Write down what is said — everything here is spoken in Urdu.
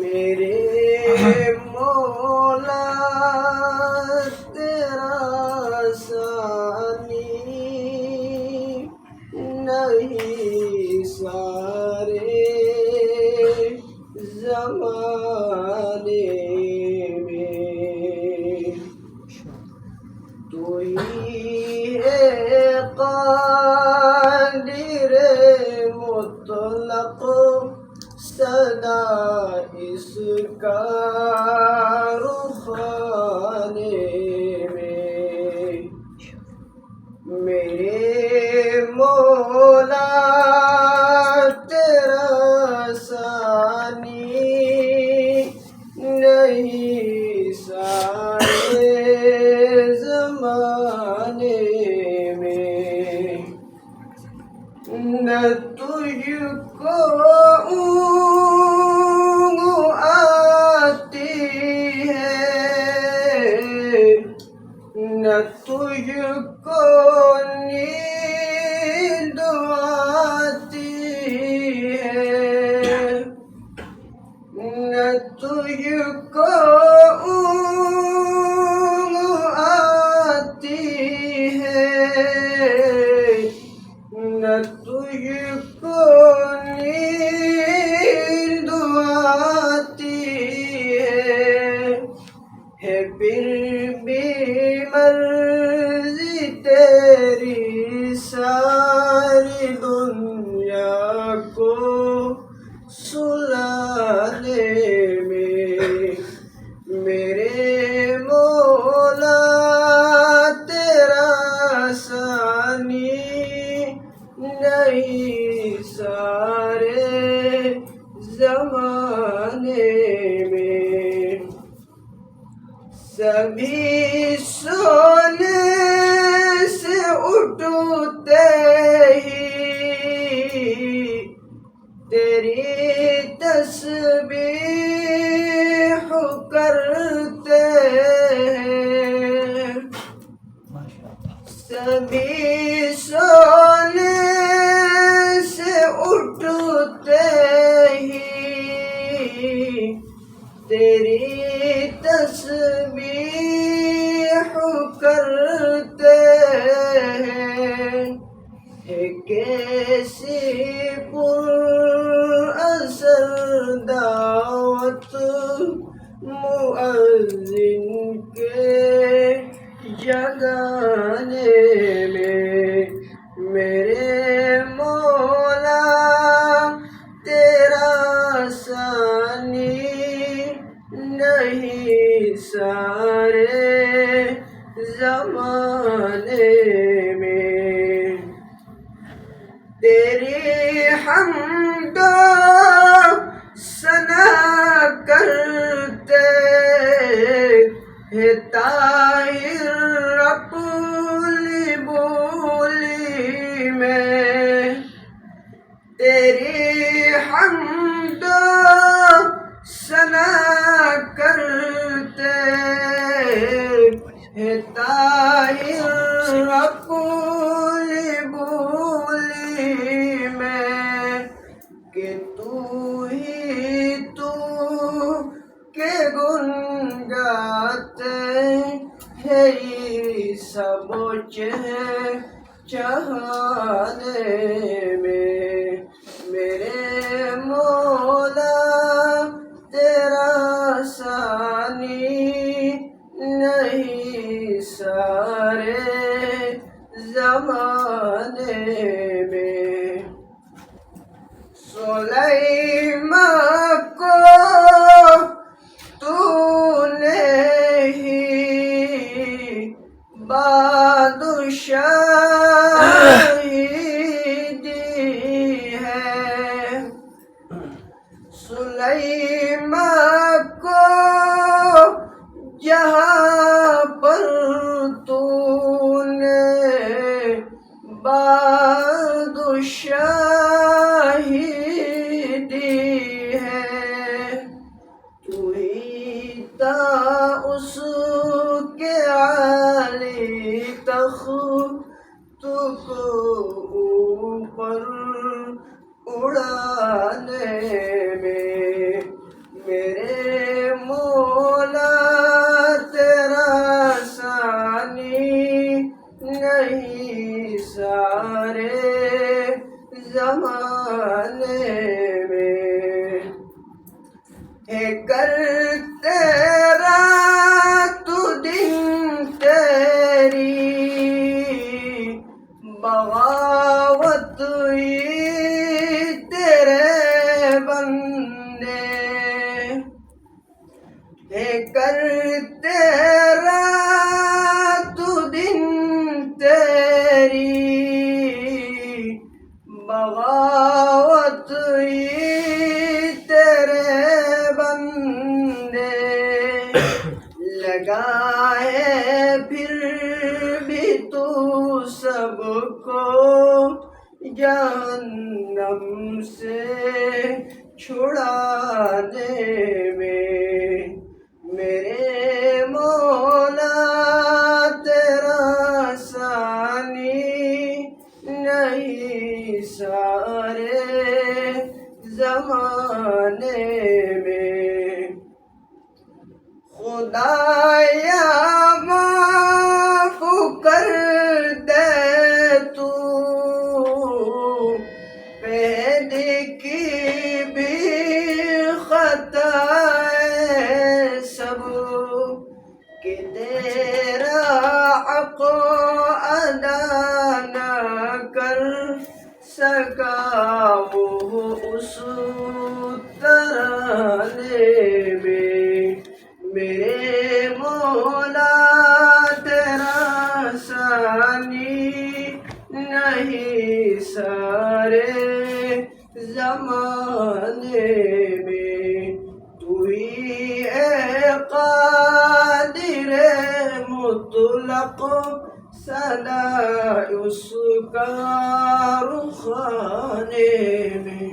میرے مولا تیرا ثانی نہیں سارے زمانے میں، تو ہی ہے قادر مطلق صدا اس کارخانے میں، میرے مولا تیرا ثانی نہیں سارے زمانے میں، نہ تجھ کو اونگ آتی ہے، نہ تجھ کو نیند آتی ہے، نہ تجھ کو اونگ آتی ہے، نہ تجھ کو نیند آتی ہے پھر بھی مرضی تیری ساری دنیا کو سلانے میں، میرے مولا تیرا ثانی نہیں سارے زمانے میں، سبھی سونے سے اٹھتے ہی تیری تسبیح کرتے ہیں، سبھی سونے سے اٹھتے ہی تیری تسبیح کرتے ہیں، کیسی پر اثر دعوت مؤذن کے جگانے میں، میرے مولا تیرا ثانی نہیں سارے زمانے میں، تیری حمد و ثنا کرتے ہیں طاہر اپنی بولی میں، تیری حمد و ثنا کرتے ہیں طاہر اپنی بولی میں، کہ تو ہی تو کے گن گاتے ہیں یہ سب چہانے میں، میرے مولا تیرا ثانی نہیں سارے زمانے میں، سلیمان کو تو نے ہی بادشاہی دی ہے، سلیمان کو جہاں پر تو نے بادشاہی دی ہے، تو ہی تھا اس کے عالی تخت کو اوپر اڑا زمانے میں میرے مولا تیرا ثانی نہیں سارے زمانے میں ہے کر تیرا تو دن تیری بغاوت تیرے بندے ہے کر تیرا تو دن تیری بغاوت تیرے بندے لگا ہے پھر بھی تو سب کو جہنم سے چھڑانے میں میرے مولا تیرا ثانی نہیں سارے زمانے میں خدایا معاف کر دے تو پہلے کی بھی خطا ہے سب کہ تیرا حق ادا نہ کر سکا وہ اس ترانے میں میرے مولا تیرا ثانی نہیں سارے زمانے میں تو ہی ہے قادر مطلق صدا اس کا رخانے میں